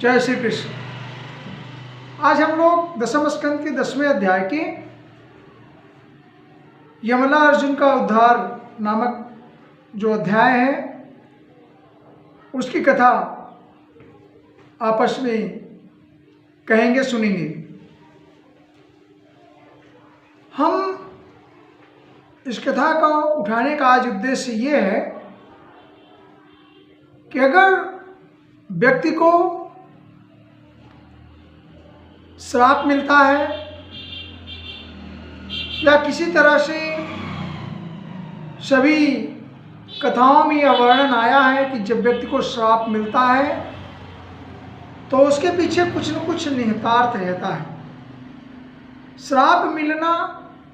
जय श्री कृष्ण। आज हम लोग दशम स्कंद के 10वें अध्याय के यमला अर्जुन का उद्धार नामक जो अध्याय है उसकी कथा आपस में कहेंगे, सुनेंगे। हम इस कथा का उठाने का आज उद्देश्य ये है कि अगर व्यक्ति को श्राप मिलता है या किसी तरह से सभी कथाओं में यह वर्णन आया है कि जब व्यक्ति को श्राप मिलता है तो उसके पीछे कुछ न कुछ निहितार्थ रहता है। श्राप मिलना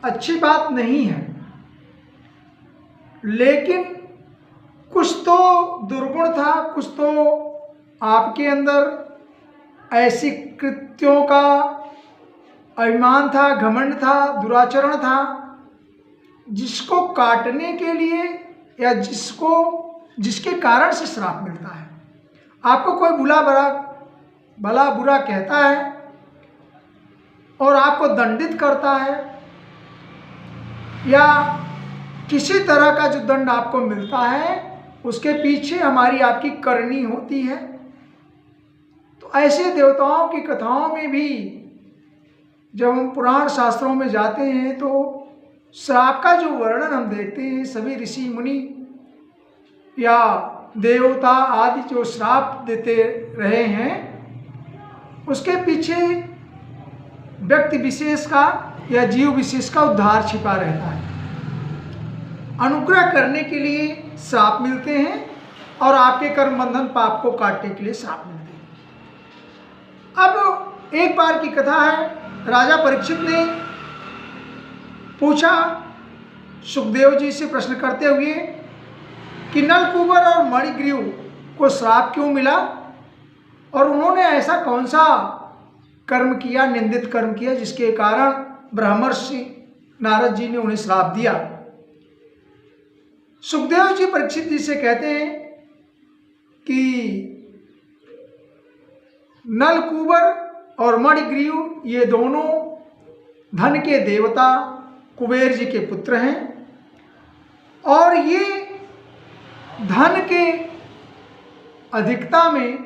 अच्छी बात नहीं है, लेकिन कुछ तो दुर्गुण था, कुछ तो आपके अंदर ऐसी कृत्यों का अभिमान था, घमंड था, दुराचरण था, जिसको काटने के लिए या जिसके कारण से श्राप मिलता है। आपको कोई भला बुरा कहता है और आपको दंडित करता है या किसी तरह का जो दंड आपको मिलता है उसके पीछे हमारी आपकी करनी होती है। तो ऐसे देवताओं की कथाओं में भी जब हम पुराण शास्त्रों में जाते हैं तो श्राप का जो वर्णन हम देखते हैं, सभी ऋषि मुनि या देवता आदि जो श्राप देते रहे हैं उसके पीछे व्यक्ति विशेष का या जीव विशेष का उद्धार छिपा रहता है। अनुग्रह करने के लिए श्राप मिलते हैं और आपके कर्म बंधन पाप को काटने के लिए श्राप मिलते हैं। अब एक बार की कथा है, राजा परीक्षित ने पूछा सुखदेव जी से प्रश्न करते हुए कि नलकूबर और मणिग्रीव को श्राप क्यों मिला और उन्होंने ऐसा कौन सा कर्म किया, निंदित कर्म किया, जिसके कारण ब्रह्मर्षि नारद जी ने उन्हें श्राप दिया। सुखदेव जी परीक्षित जी से कहते हैं कि नलकूबर और मणिग्रीव ये दोनों धन के देवता कुबेर जी के पुत्र हैं और ये धन के अधिकता में,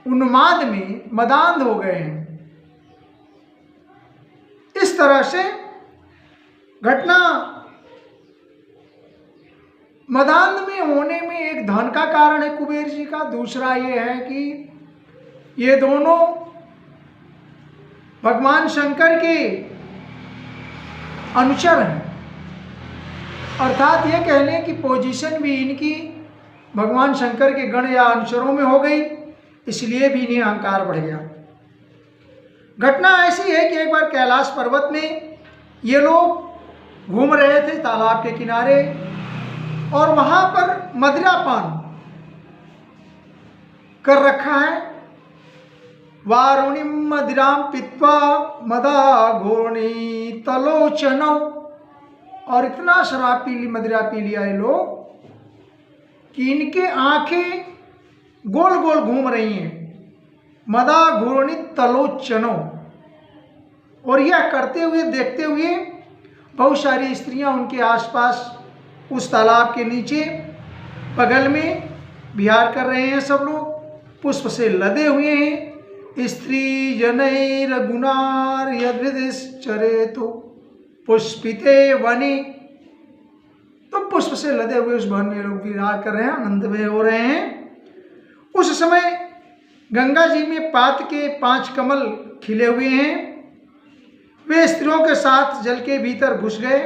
उन्माद में मदान्ध हो गए हैं। इस तरह से घटना मदान्ध में होने में एक धन का कारण है कुबेर जी का, दूसरा ये है कि ये दोनों भगवान शंकर के अनुचर हैं, अर्थात ये कह लें कि पोजीशन भी इनकी भगवान शंकर के गण या अनुचरों में हो गई, इसलिए भी इन्हें अहंकार बढ़ गया। घटना ऐसी है कि एक बार कैलाश पर्वत में ये लोग घूम रहे थे तालाब के किनारे और वहां पर मदिरापान कर रखा है। वारुणिम मदिराम पित्वा मदा घोरणी तलोचनो, और इतना शराब पी ली, मदिरा पी लिया ये लोग कि इनके आंखें गोल गोल घूम रही हैं। मदा घूर्णी तलोचनो, और यह करते हुए देखते हुए बहुत सारी स्त्रियां उनके आसपास उस तालाब के नीचे बगल में विहार कर रहे हैं। सब लोग पुष्प से लदे हुए हैं। स्त्री जनैर गुणार यदृदिश्चरे तो पुष्पिते वने, तो पुष्प से लदे हुए उस वन में लोग विहार कर रहे हैं, आनंदमय हो रहे हैं। उस समय गंगा जी में पात के 5 कमल खिले हुए हैं। वे स्त्रियों के साथ जल के भीतर घुस गए,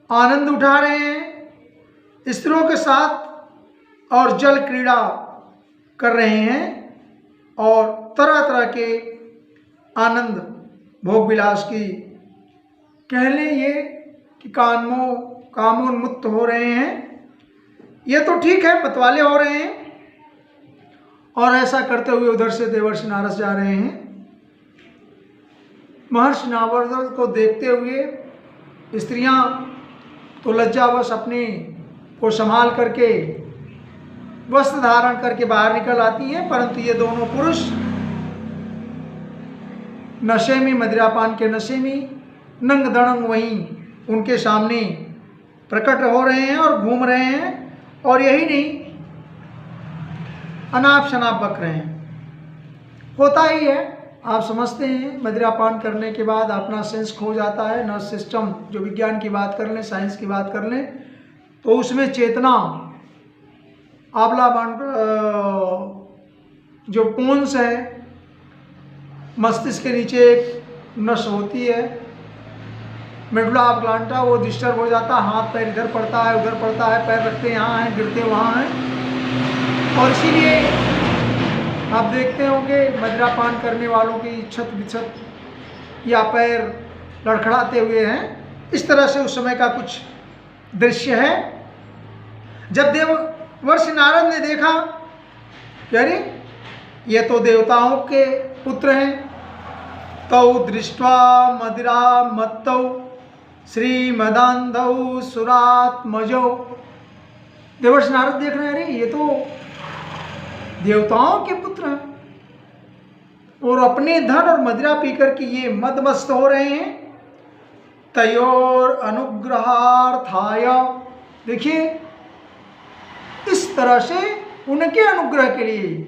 आनंद उठा रहे हैं स्त्रियों के साथ और जल क्रीड़ा कर रहे हैं और तरह तरह के आनंद भोग विलास की कह लें ये कि कामोन्मुक्त हो रहे हैं। ये तो ठीक है, मतवाले हो रहे हैं। और ऐसा करते हुए उधर से देवर्षि नारद जा रहे हैं। महर्षि नारद को देखते हुए स्त्रियां तो लज्जावश अपने को संभाल करके वस्त्र धारण करके बाहर निकल आती हैं, परंतु ये दोनों पुरुष नशे में, मदिरापान के नशे में नंग दड़ंग वहीं उनके सामने प्रकट हो रहे हैं और घूम रहे हैं। और यही नहीं, अनाप शनाप बक रहे हैं। होता ही है, आप समझते हैं, मदिरापान करने के बाद अपना सेंस खो जाता है। नर्वस सिस्टम, जो विज्ञान की बात कर लें, साइंस की बात कर लें, तो उसमें चेतना, आंवला जो पोन्स है, मस्तिष्क के नीचे एक नस होती है मेडुला ऑब्लांगा, वो डिस्टर्ब हो जाता है। हाथ पैर इधर पड़ता है, उधर पड़ता है, पैर रखते यहाँ हैं, गिरते वहाँ हैं। और इसीलिए आप देखते होंगे मदिरापान करने वालों की छत बिछत या पैर लड़खड़ाते हुए हैं। इस तरह से उस समय का कुछ दृश्य है। जब देवर्षि नारद ने देखा कि अरे ये तो देवताओं के पुत्र हैं, तौ दृष्ट्वा मदिरा मत्तौ श्रीमदान्धौ सुरात्मजौ। देवर्षि नारद देख रहे हैं, अरे ये तो देवताओं के पुत्र हैं और अपने धन और मदिरा पीकर के ये मदमस्त हो रहे हैं। तयोर अनुग्रहार्थाय, देखिए इस तरह से उनके अनुग्रह के लिए,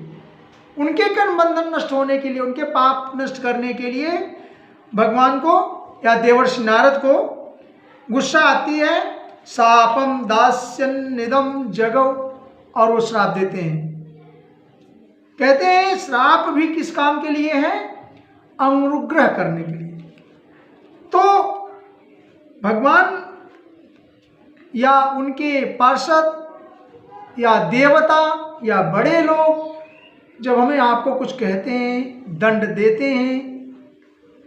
उनके कर्म बंधन नष्ट होने के लिए, उनके पाप नष्ट करने के लिए भगवान को या देवर्षि नारद को गुस्सा आती है। शापम दास्यन्निदम जगौ, और वो श्राप देते हैं। कहते हैं श्राप भी किस काम के लिए है? अनुग्रह करने के लिए। तो भगवान या उनके पार्षद या देवता या बड़े लोग जब हमें आपको कुछ कहते हैं, दंड देते हैं,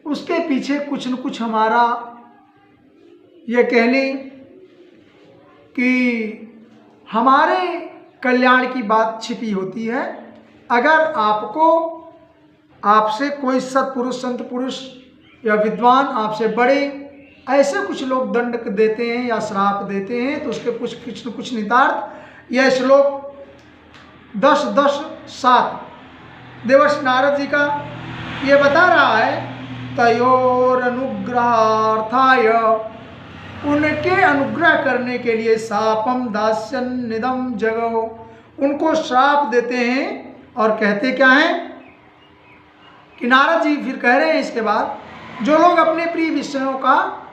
उसके पीछे कुछ न कुछ हमारा ये कह लें कि हमारे कल्याण की बात छिपी होती है। अगर आपको, आपसे कोई सत्पुरुष, संत पुरुष या विद्वान, आपसे बड़े ऐसे कुछ लोग दंड देते हैं या श्राप देते हैं, तो उसके कुछ न कुछ नितार्थ यह श्लोक 10:10-7 देवर्षि नारद जी का ये बता रहा है। तयोर अनुग्रहार्थाय, उनके अनुग्रह करने के लिए शापम दास्यन्निदम जगौ, उनको श्राप देते हैं। और कहते क्या हैं कि नारद जी फिर कह रहे हैं इसके बाद, जो लोग अपने प्रिय विषयों का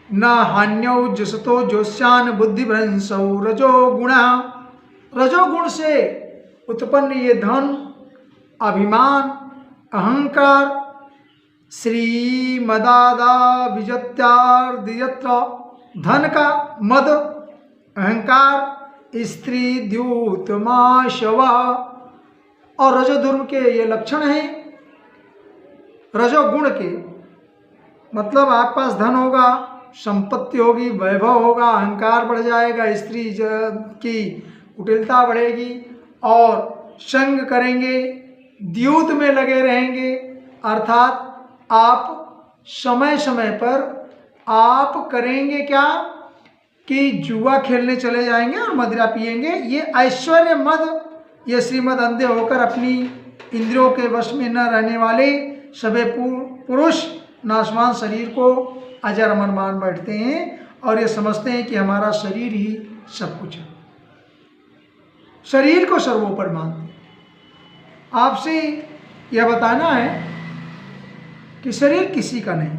न हान्यौ जसतो जोस्यान बुद्धिभ्रंशौ रजोगुण, रजोगुण से उत्पन्न ये धन, अभिमान, अहंकार, श्रीमदादा विजत्यार्दियत्र, धन का मद, अहंकार, स्त्री द्यूतमाशव, और रजोधर्म के ये लक्षण हैं। रजोगुण के मतलब आपके पास धन होगा, संपत्ति होगी, वैभव होगा, अहंकार बढ़ जाएगा, स्त्री की कुटिलता बढ़ेगी और संग करेंगे, द्यूत में लगे रहेंगे। अर्थात आप समय समय पर आप करेंगे क्या कि जुआ खेलने चले जाएंगे और मदिरा पिएंगे। ये ऐश्वर्य मद, ये श्रीमद अंधे होकर अपनी इंद्रियों के वश में न रहने वाले सभी पुरुष नाशवान शरीर को अजर अमर मान बैठते हैं और ये समझते हैं कि हमारा शरीर ही सब कुछ है, शरीर को सर्वोपरि मानते हैं। आपसे यह बताना है कि शरीर किसी का नहीं।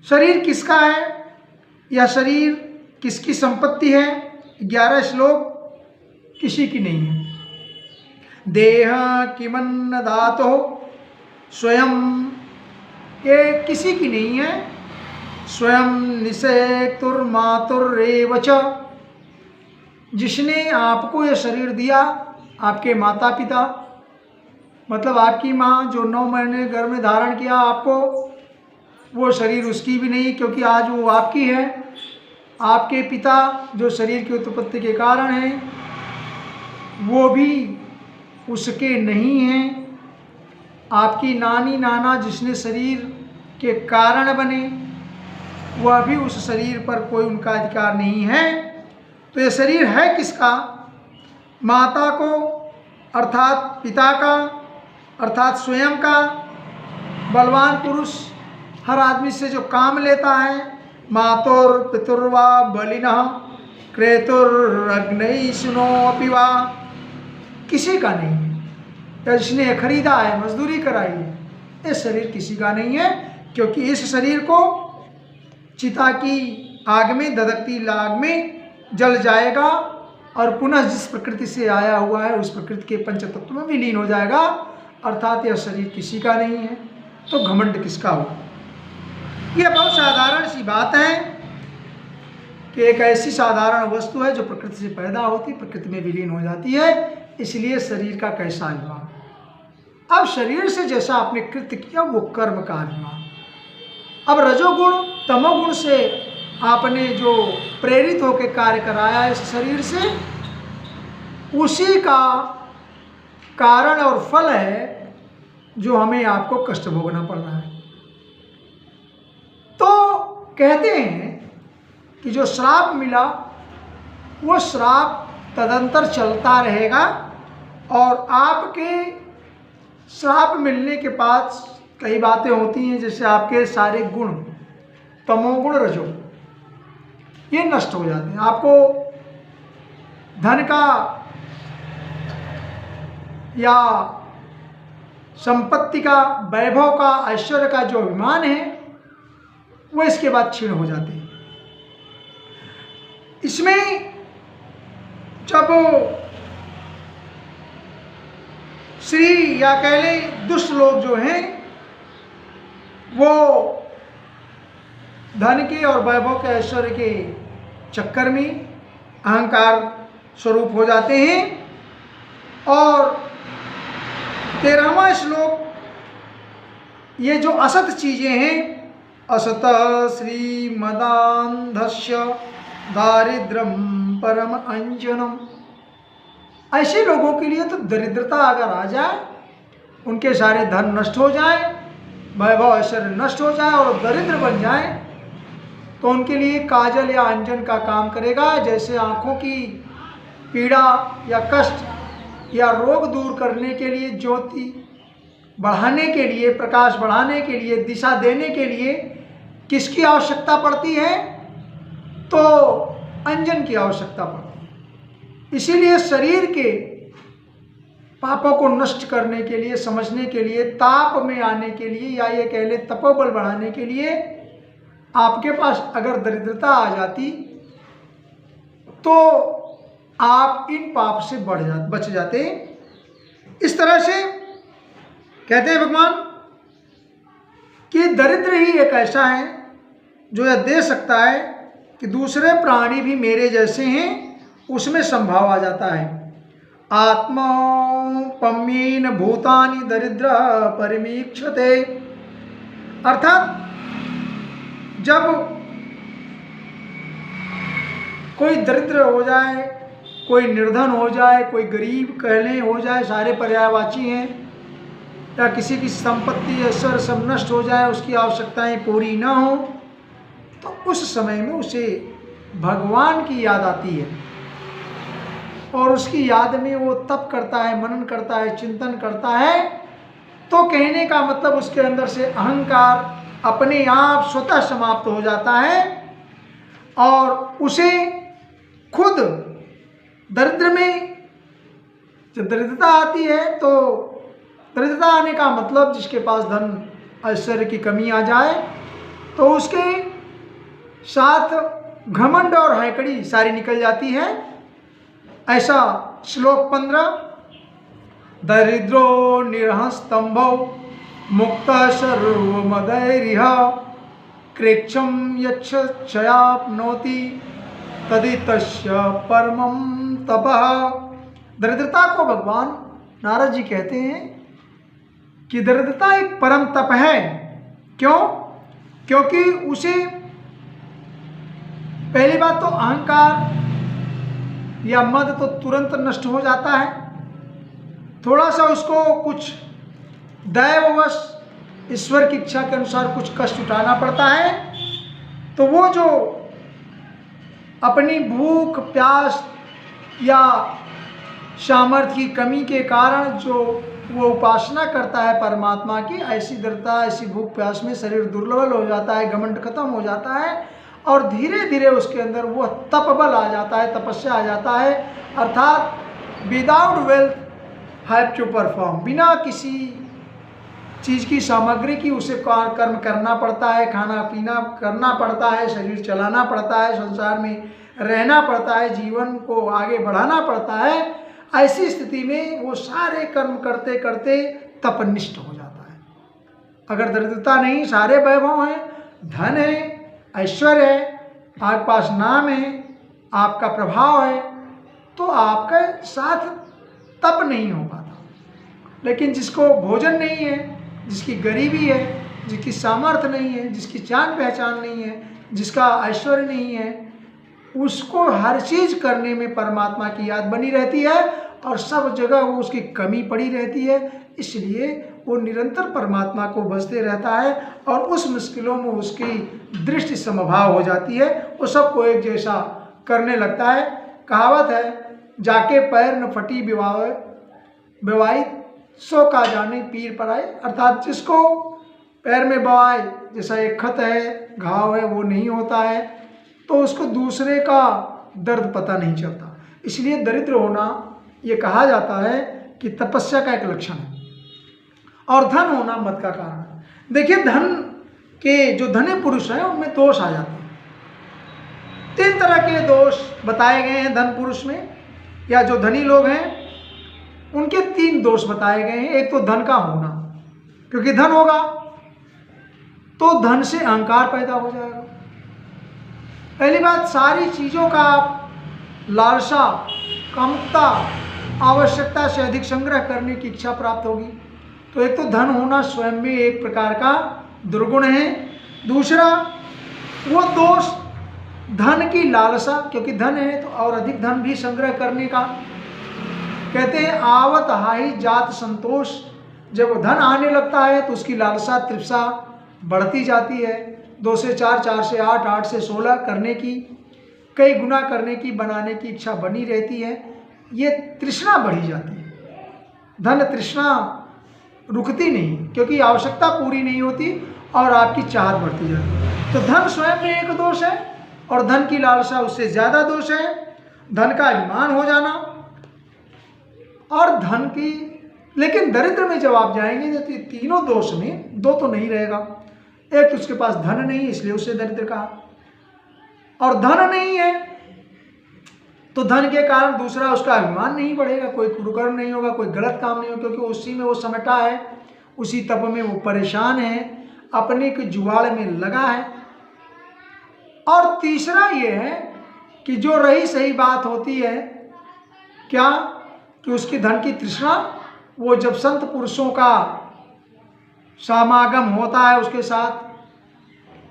शरीर किसका है या शरीर किसकी संपत्ति है? 11 श्लोक किसी की नहीं है। देह किमन्न धातो स्वयं, ये किसी की नहीं है। स्वयं निषेक्तुर मातुरेव च, जिसने आपको यह शरीर दिया, आपके माता पिता, मतलब आपकी माँ जो 9 महीने गर्भ में धारण किया आपको, वो शरीर उसकी भी नहीं, क्योंकि आज वो आपकी है। आपके पिता जो शरीर की उत्पत्ति के कारण हैं, वो भी उसके नहीं हैं। आपकी नानी नाना जिसने शरीर के कारण बने, वह भी उस शरीर पर कोई उनका अधिकार नहीं है। तो ये शरीर है किसका? माता को अर्थात पिता का अर्थात स्वयं का, बलवान पुरुष हर आदमी से जो काम लेता है, मातुर पितुर्वा बलिनः क्रेतुरग्नैषिणो अपि वा, किसी का नहीं है। या जिसने खरीदा है, मजदूरी कराई है, ये शरीर किसी का नहीं है, क्योंकि इस शरीर को चिता की आग में, दधकती आग में जल जाएगा और पुनः जिस प्रकृति से आया हुआ है उस प्रकृति के पंच तत्व में विलीन हो जाएगा। अर्थात यह शरीर किसी का नहीं है, तो घमंड किसका हो। यह बहुत साधारण सी बात है कि एक ऐसी साधारण वस्तु है जो प्रकृति से पैदा होती, प्रकृति में विलीन हो जाती है, इसलिए शरीर का कैसा अभिमान। अब शरीर से जैसा आपने कृत्य किया वो कर्म का अभिमान। अब रजोगुण तमोगुण से आपने जो प्रेरित होकर कार्य कराया है इस शरीर से, उसी का कारण और फल है जो हमें आपको कष्ट भोगना पड़ रहा है। तो कहते हैं कि जो श्राप मिला वो श्राप तदंतर चलता रहेगा, और आपके श्राप मिलने के बाद कई बातें होती हैं, जैसे आपके सारे गुण तमोगुण रजोगुण ये नष्ट हो जाते हैं। आपको धन का या संपत्ति का, वैभव का, ऐश्वर्य का जो अभिमान है वो इसके बाद क्षीण हो जाते हैं। इसमें जब श्री या कह लें दुष्ट लोग जो हैं वो धन के और वैभव के, ऐश्वर्य के चक्कर में अहंकार स्वरूप हो जाते हैं। और 13वां श्लोक, ये जो असत चीजें हैं, असत श्रीमदान्धस्य दारिद्र्यम परम अंजनम, ऐसे लोगों के लिए तो दरिद्रता अगर आ जाए, उनके सारे धन नष्ट हो जाए, वैभव ऐश्वर्य नष्ट हो जाए और दरिद्र बन जाए, तो उनके लिए काजल या अंजन का काम करेगा। जैसे आँखों की पीड़ा या कष्ट या रोग दूर करने के लिए, ज्योति बढ़ाने के लिए, प्रकाश बढ़ाने के लिए, दिशा देने के लिए किसकी आवश्यकता पड़ती है, तो अंजन की आवश्यकता पड़ती है। इसीलिए शरीर के पापों को नष्ट करने के लिए, समझने के लिए, ताप में आने के लिए, या ये कह ले तपोबल बढ़ाने के लिए, आपके पास अगर दरिद्रता आ जाती तो आप इन पाप से बच जाते। इस तरह से कहते हैं भगवान कि दरिद्र ही एक ऐसा है जो यह दे सकता है कि दूसरे प्राणी भी मेरे जैसे हैं, उसमें संभाव आ जाता है। आत्मा पम्मीन भूतानि दरिद्र परिमीक्षते, अर्थात जब कोई दरिद्र हो जाए, कोई निर्धन हो जाए, कोई गरीब कह लें हो जाए, सारे पर्यायवाची हैं, या किसी की संपत्ति ऐश्वर्य सब नष्ट हो जाए, उसकी आवश्यकताएं पूरी ना हो, तो उस समय में उसे भगवान की याद आती है, और उसकी याद में वो तप करता है, मनन करता है, चिंतन करता है। तो कहने का मतलब उसके अंदर से अहंकार अपने आप स्वतः समाप्त हो जाता है, और उसे खुद दरिद्र में जब दरिद्रता आती है, तो दरिद्रता आने का मतलब जिसके पास धन ऐश्वर्य की कमी आ जाए, तो उसके साथ घमंड और हैकड़ी सारी निकल जाती है। ऐसा श्लोक 15, दरिद्रो निरहस्तंभो मुक्त सर्वमदैरिह कृच्छं यच्छयाप्नोति तदितस्य परमं तपः। दरिद्रता को भगवान नारद जी कहते हैं कि दरिद्रता एक परम तप है। क्यों? क्योंकि उसे पहली बात तो अहंकार या मद तो तुरंत नष्ट हो जाता है। थोड़ा सा उसको कुछ दैववश ईश्वर की इच्छा के अनुसार कुछ कष्ट उठाना पड़ता है, तो वो जो अपनी भूख प्यास या सामर्थ्य की कमी के कारण जो वो उपासना करता है परमात्मा की, ऐसी दृढ़ता, ऐसी भूख प्यास में शरीर दुर्बल हो जाता है, घमंड खत्म हो जाता है और धीरे धीरे उसके अंदर वो तपबल आ जाता है, तपस्या आ जाता है। अर्थात without wealth have to perform, बिना किसी चीज़ की सामग्री की उसे कर्म करना पड़ता है, खाना पीना करना पड़ता है, शरीर चलाना पड़ता है, संसार में रहना पड़ता है, जीवन को आगे बढ़ाना पड़ता है। ऐसी स्थिति में वो सारे कर्म करते करते तपनिष्ठ हो जाता है। अगर दरिद्रता नहीं, सारे वैभव हैं, धन है, ऐश्वर्य है, आपके पास नाम है, आपका प्रभाव है, तो आपके साथ तप नहीं हो पाता। लेकिन जिसको भोजन नहीं है, जिसकी गरीबी है, जिसकी सामर्थ्य नहीं है, जिसकी जान पहचान नहीं है, जिसका ऐश्वर्य नहीं है, उसको हर चीज़ करने में परमात्मा की याद बनी रहती है और सब जगह वो उसकी कमी पड़ी रहती है। इसलिए वो निरंतर परमात्मा को भजते रहता है और उस मुश्किलों में उसकी दृष्टि समभाव हो जाती है, वो सबको एक जैसा करने लगता है। कहावत है, जाके पैर न फटी बिवाई सो का जाने पीर पर आए। अर्थात जिसको पैर में बवाए, जैसा एक खत है, घाव है, वो नहीं होता है तो उसको दूसरे का दर्द पता नहीं चलता। इसलिए दरिद्र होना ये कहा जाता है कि तपस्या का एक लक्षण है और धन होना मत का कारण है। देखिए, धन के जो धनी पुरुष हैं उनमें दोष आ जाते हैं। 3 तरह के दोष बताए गए हैं धन पुरुष में, या जो धनी लोग हैं उनके 3 दोष बताए गए हैं। एक तो धन का होना, क्योंकि धन होगा तो धन से अहंकार पैदा हो जाएगा। पहली बात, सारी चीज़ों का लालसा, कामुकता, आवश्यकता से अधिक संग्रह करने की इच्छा प्राप्त होगी। तो एक तो धन होना स्वयं में एक प्रकार का दुर्गुण है। दूसरा, वो दोष धन की लालसा, क्योंकि धन है तो और अधिक धन भी संग्रह करने का। कहते हैं आवत हाई जात संतोष, जब धन आने लगता है तो उसकी लालसा, तृप्सा बढ़ती जाती है। 2 से 4, 4 से 8, 8 से 16 करने की, कई गुना करने की, बनाने की इच्छा बनी रहती है। ये तृष्णा बढ़ी जाती है। धन तृष्णा रुकती नहीं, क्योंकि आवश्यकता पूरी नहीं होती और आपकी चाहत बढ़ती जाती है। तो धन स्वयं में एक दोष है और धन की लालसा उससे ज़्यादा दोष है। धन का अभिमान हो जाना और धन की, लेकिन दरिद्र में जब आप जाएंगे तो ये तीनों दोष में 2 तो नहीं रहेगा। एक तो उसके पास धन नहीं, इसलिए उसे दरिद्र कहा, और धन नहीं है तो धन के कारण दूसरा उसका अभिमान नहीं बढ़ेगा, कोई कुकर्म नहीं होगा, कोई गलत काम नहीं होगा, क्योंकि उसी में वो समेटा है, उसी तप में वो परेशान है, अपने के जुआड़ में लगा है। और तीसरा ये है कि जो रही सही बात होती है क्या, कि उसकी धन की तृष्णा, वो जब संत पुरुषों का समागम होता है उसके साथ,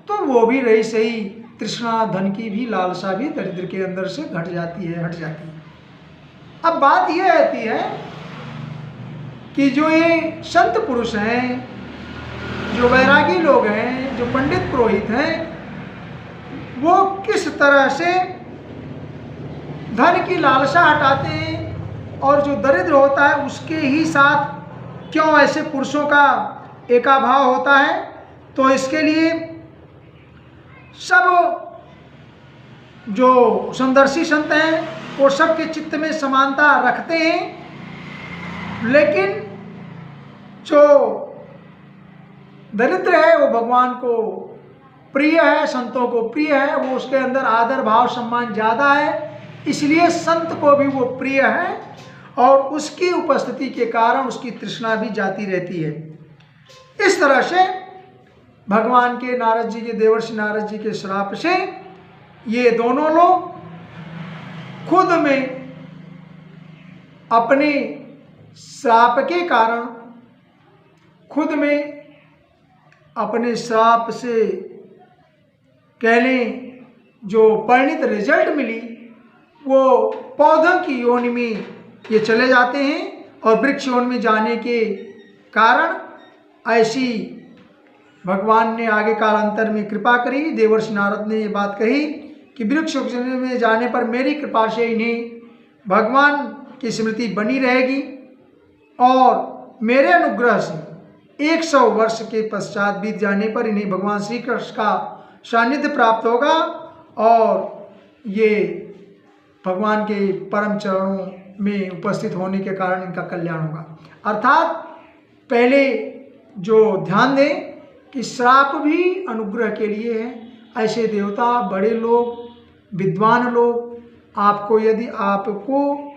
तो वो भी रही सही तृष्णा, धन की भी लालसा भी दरिद्र के अंदर से घट जाती है, हट जाती है। अब बात यह आती है कि जो ये संत पुरुष हैं, जो वैरागी लोग हैं, जो पंडित पुरोहित हैं, वो किस तरह से धन की लालसा हटाते हैं और जो दरिद्र होता है उसके ही साथ क्यों ऐसे पुरुषों का एकाभाव होता है। तो इसके लिए सब जो समदर्शी संत हैं वो सबके चित्त में समानता रखते हैं, लेकिन जो दरिद्र है वो भगवान को प्रिय है, संतों को प्रिय है, वो उसके अंदर आदर भाव सम्मान ज़्यादा है, इसलिए संत को भी वो प्रिय है और उसकी उपस्थिति के कारण उसकी तृष्णा भी जाती रहती है। इस तरह से भगवान के नारद जी के, देवर्षि नारद जी के श्राप से ये दोनों लोग खुद में अपने श्राप के कारण, खुद में अपने श्राप से कह लें जो परिणित रिजल्ट मिली, वो पौधों की योनि में ये चले जाते हैं और वृक्ष योनि में जाने के कारण ऐसी भगवान ने आगे कालांतर में कृपा करी। देवर्षि नारद ने ये बात कही कि वृक्ष में जाने पर मेरी कृपा से इन्हें भगवान की स्मृति बनी रहेगी और मेरे अनुग्रह से 100 वर्ष के पश्चात बीत जाने पर इन्हें भगवान श्री कृष्ण का सानिध्य प्राप्त होगा और ये भगवान के परम चरणों में उपस्थित होने के कारण इनका कल्याण होगा। अर्थात पहले जो ध्यान दें कि श्राप भी अनुग्रह के लिए है। ऐसे देवता, बड़े लोग, विद्वान लोग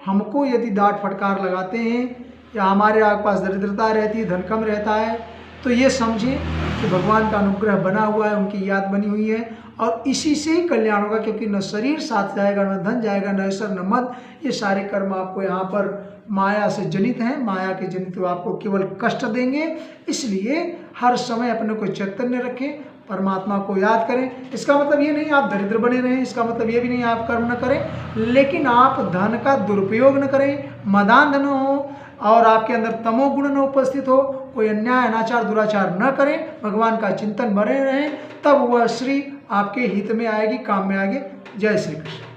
हमको यदि डांट फटकार लगाते हैं या हमारे पास दरिद्रता रहती है, धन कम रहता है, तो ये समझें कि भगवान का अनुग्रह बना हुआ है, उनकी याद बनी हुई है और इसी से ही कल्याण होगा। क्योंकि न शरीर साथ जाएगा, न धन जाएगा, न ईश्वर, न मत। ये सारे कर्म आपको यहाँ पर माया से जनित हैं। माया के जनित वो आपको केवल कष्ट देंगे। इसलिए हर समय अपने को चैतन्य रखें, परमात्मा को याद करें। इसका मतलब ये नहीं आप दरिद्र बने रहें, इसका मतलब ये भी नहीं आप कर्म न करें, लेकिन आप धन का दुरुपयोग न करें, मदान्ध न हो और आपके अंदर तमोगुण न उपस्थित हो, कोई अन्याय, अनाचार, दुराचार न करें, भगवान का चिंतन बने रहें, तब वह श्री आपके हित में आएगी, काम में आएगी। जय श्री कृष्ण।